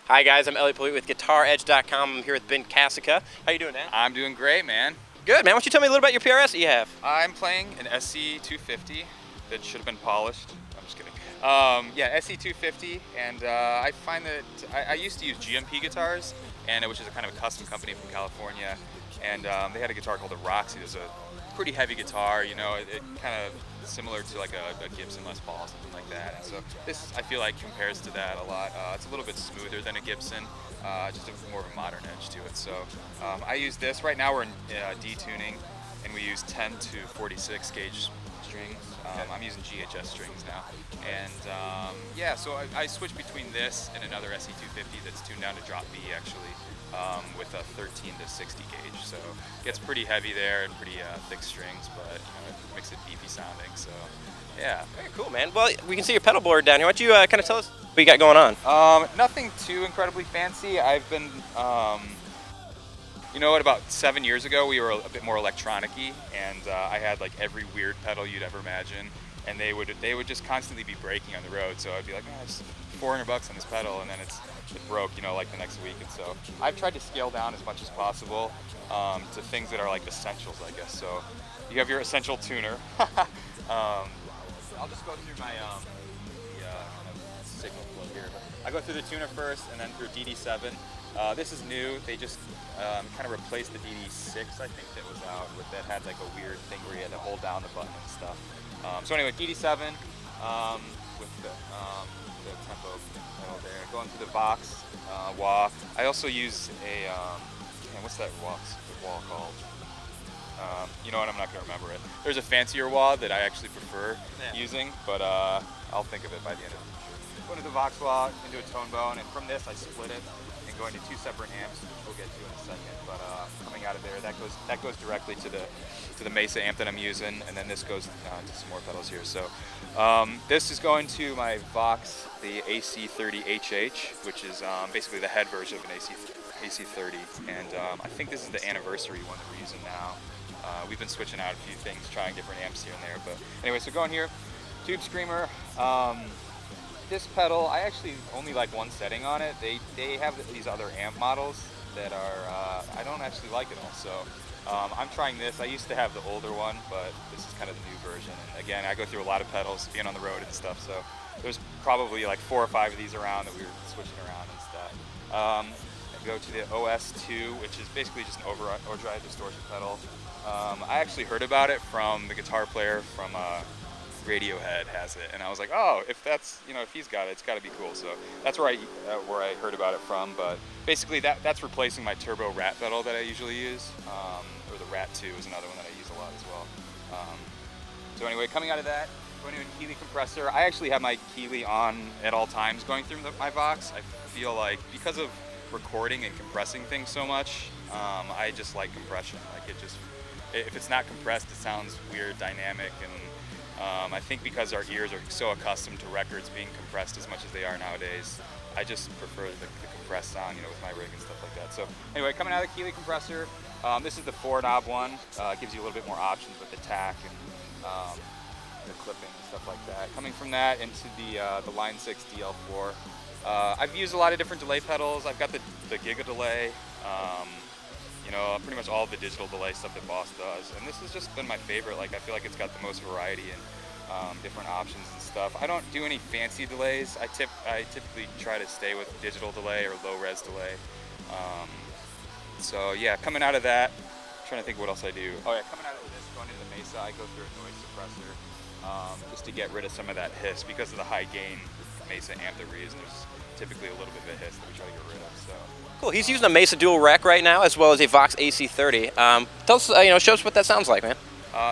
Hi guys, I'm Elliott with GuitarEdge.com. I'm here with Ben Kasica. How you doing, man? I'm doing great, man. Good, man. Why don't you tell me a little about your PRS that you have? I'm playing an SC250 that should have been polished. I'm just kidding. Yeah, SC250, and I find that I used to use GMP guitars, which is a kind of a custom company from California, and they had a guitar called the Roxy. It's a pretty heavy guitar, you know, it kind of similar to like a Gibson Les Paul, something like that. And so this, I feel like, compares to that a lot. It's a little bit smoother than a Gibson, just more of a modern edge to it. So I use this. Right now we're in D-tuning, and we use 10 to 46 gauge strings. I'm using GHS strings now. And yeah, so I switch between this and another SE250 that's tuned down to drop B, actually, with a 13 to 60 gauge. So it gets pretty heavy there and pretty thick strings, but you know, it makes it beefy sounding. So yeah. Very cool, man. Well, we can see your pedal board down here. Why don't you kind of tell us what you got going on? Nothing too incredibly fancy. I've been, you know what, about 7 years ago we were a bit more electronic-y, and I had like every weird pedal you'd ever imagine, and they would just constantly be breaking on the road. So I'd be like, oh, it's $400 on this pedal, and then it broke, you know, like the next week. And so I've tried to scale down as much as possible to things that are like essentials, I guess. So you have your essential tuner. I'll just go through my signal flow here. I go through the tuner first, and then through DD7. This is new. They just kind of replaced the DD6, I think, that was out, that had like a weird thing where you had to hold down the button and stuff. So anyway, DD7 with the tempo pedal there. Going through the box wah. I also use a what's that wah called? You know what? I'm not gonna remember it. There's a fancier wah that I actually prefer using, but I'll think of it by the end of the show. Go into the Vox wah, into a tone bone, and from this I split it and go into two separate amps, which we'll get to in a second. But coming out of there, that goes directly to the Mesa amp that I'm using, and then this goes to some more pedals here. So this is going to my Vox, the AC30HH, which is basically the head version of an AC30, and I think this is the anniversary one that we're using now. We've been switching out a few things, trying different amps here and there, but anyway, so going here, Tube Screamer. This pedal, I actually only like one setting on it. They have these other amp models that are, I don't actually like it all, so I'm trying this. I used to have the older one, but this is kind of the new version. And again, I go through a lot of pedals, being on the road and stuff, so there's probably like 4 or 5 of these around that we were switching around and stuff. I go to the OS2, which is basically just an overdrive distortion pedal. I actually heard about it from the guitar player from Radiohead has it, and I was like, oh, if that's, you know, if he's got it, it's got to be cool. So that's where I heard about it from. But basically that's replacing my turbo Rat pedal that I usually use, or the Rat 2 is another one that I use a lot as well. So anyway, coming out of that, going to a Keeley compressor. I actually have my Keeley on at all times going through my Vox. I feel like because of recording and compressing things so much, I just like compression. Like if it's not compressed, it sounds weird, dynamic, and I think because our ears are so accustomed to records being compressed as much as they are nowadays, I just prefer the compressed sound, you know, with my rig and stuff like that. So anyway, coming out of the Keeley compressor, this is the 4-knob one. It gives you a little bit more options with the tack and the clipping and stuff like that. Coming from that into the Line 6 DL4. I've used a lot of different delay pedals. I've got the Giga delay. You know, pretty much all of the digital delay stuff that Boss does, and this has just been my favorite. Like, I feel like it's got the most variety and different options and stuff. I don't do any fancy delays. I typically try to stay with digital delay or low res delay. So yeah, coming out of that, I'm trying to think what else I do. Oh yeah, coming out of this, going into the Mesa, I go through a noise suppressor just to get rid of some of that hiss. Because of the high gain Mesa amp that we're using, there's typically a little bit of a hiss that we try to get rid of. So. Cool. He's using a Mesa dual rack right now, as well as a Vox AC30. Tell us, show us what that sounds like, man.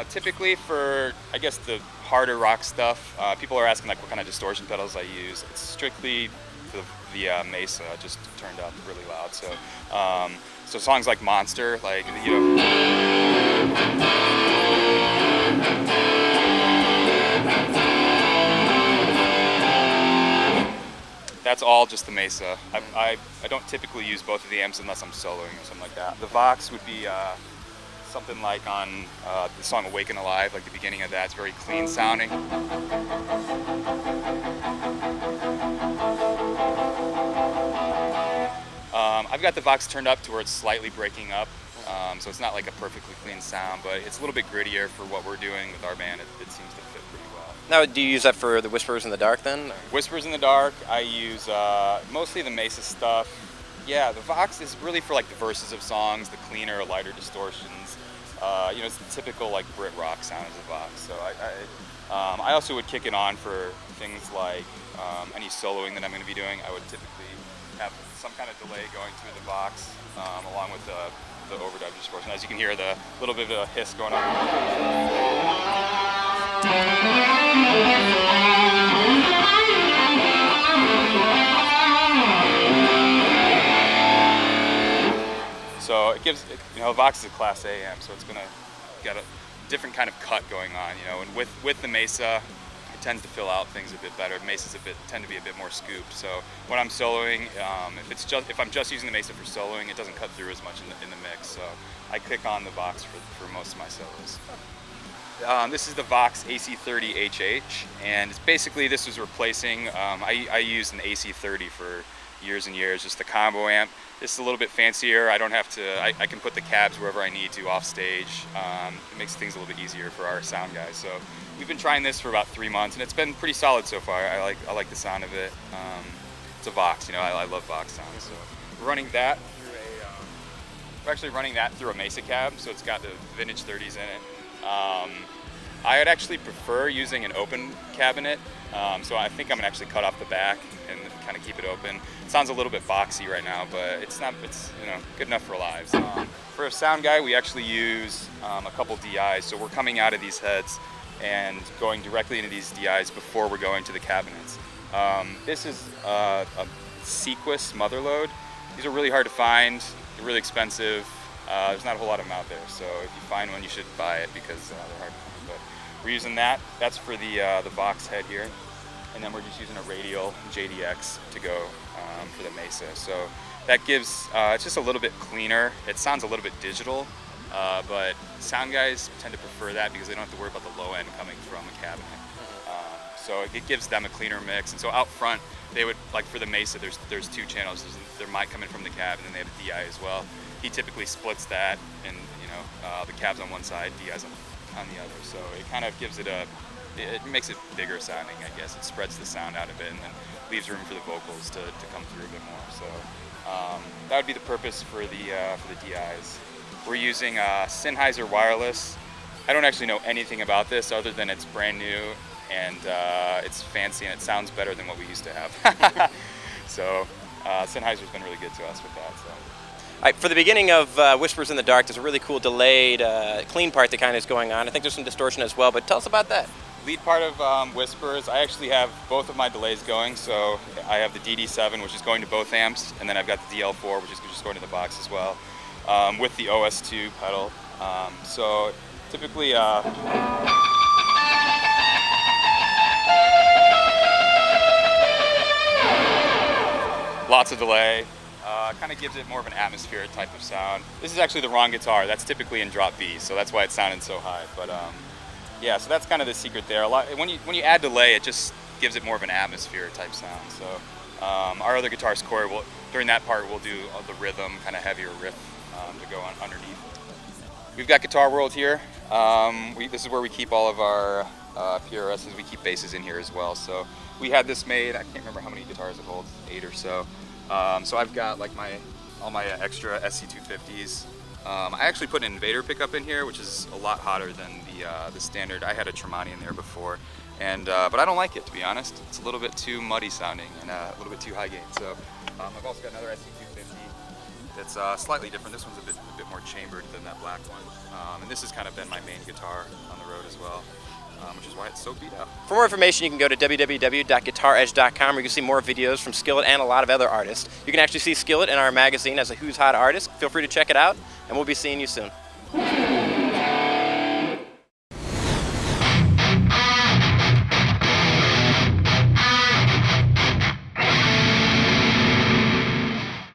Typically for, I guess, the harder rock stuff, people are asking like what kind of distortion pedals I use. It's strictly the Mesa, just turned up really loud. So, so songs like Monster, like, you know. That's all just the Mesa. I don't typically use both of the amps unless I'm soloing or something like that. The Vox would be something like on the song Awaken Alive, like the beginning of that. It's very clean sounding. I've got the Vox turned up to where it's slightly breaking up, so it's not like a perfectly clean sound, but it's a little bit grittier for what we're doing with our band. It seems to fit pretty well. Now, do you use that for the Whispers in the Dark then? Whispers in the Dark, I use mostly the Mesa stuff. Yeah, the Vox is really for like the verses of songs, the cleaner, lighter distortions. You know, it's the typical like Brit rock sound of the Vox. So I also would kick it on for things like any soloing that I'm going to be doing. I would typically have some kind of delay going through the Vox along with the overdub distortion. As you can hear, the little bit of a hiss going on. So it gives, you know, Vox is a Class A amp, so it's gonna get a different kind of cut going on, you know. And with the Mesa, it tends to fill out things a bit better. Mesas tend to be a bit more scooped. So when I'm soloing, if I'm just using the Mesa for soloing, it doesn't cut through as much in the mix. So I click on the Vox for most of my solos. This is the Vox AC30HH, and it's basically this was replacing. I used an AC30 for years and years, just the combo amp. This is a little bit fancier. I don't have to. I can put the cabs wherever I need to off stage. It makes things a little bit easier for our sound guys. So we've been trying this for about 3 months, and it's been pretty solid so far. I like the sound of it. It's a Vox, you know. I love Vox sounds. So we're running that through we're actually running that through a Mesa cab, so it's got the vintage 30s in it. I would actually prefer using an open cabinet, so I think I'm gonna actually cut off the back and kind of keep it open. It sounds a little bit boxy right now, but it's you know, good enough for live. For a sound guy, we actually use a couple DIs, so we're coming out of these heads and going directly into these DIs before we're going to the cabinets. This is a Sequus Motherload. These are really hard to find, they're really expensive. There's not a whole lot of them out there, so if you find one, you should buy it because they're hard to find. But we're using that. That's for the Vox head here, and then we're just using a radial JDX to go for the Mesa. So that gives it's just a little bit cleaner. It sounds a little bit digital, but sound guys tend to prefer that because they don't have to worry about the low end coming from a cabinet. So it gives them a cleaner mix. And so out front, they would, like for the Mesa, there's 2 channels. There's mic coming from the cab, and then they have a DI as well. He typically splits that, and you know, the cab's on one side, DI's on the other. So it kind of gives it it makes it bigger sounding, I guess. It spreads the sound out a bit and then leaves room for the vocals to come through a bit more. So that would be the purpose for the DIs. We're using Sennheiser wireless. I don't actually know anything about this other than it's brand new and it's fancy and it sounds better than what we used to have. So Sennheiser's been really good to us with that. So. All right, for the beginning of Whispers in the Dark, there's a really cool delayed, clean part that kind of is going on. I think there's some distortion as well, but tell us about that. Lead part of Whispers, I actually have both of my delays going. So I have the DD7, which is going to both amps, and then I've got the DL4, which is just going to the box as well, with the OS2 pedal. So typically, lots of delay. Kind of gives it more of an atmospheric type of sound. This is actually the wrong guitar. That's typically in drop B, so that's why it's sounding so high. But yeah, so that's kind of the secret there. When you add delay, it just gives it more of an atmosphere type sound. So our other guitarist Korey during that part we'll do the rhythm, kind of heavier riff to go on underneath. We've got Guitar World here. This is where we keep all of our PRSs. We keep basses in here as well. So we had this made. I can't remember how many guitars it holds, 8 or so. So I've got like all my extra SC250s. I actually put an Invader pickup in here, which is a lot hotter than the standard. I had a Tremonti in there before, but I don't like it, to be honest. It's a little bit too muddy sounding and a little bit too high gain. So I've also got another SC250 that's slightly different. This one's a bit more chambered than that black one, and this has kind of been my main guitar on the road as well. Which is why it's so beat up. For more information, you can go to www.guitaredge.com where you can see more videos from Skillet and a lot of other artists. You can actually see Skillet in our magazine as a Who's Hot artist. Feel free to check it out, and we'll be seeing you soon.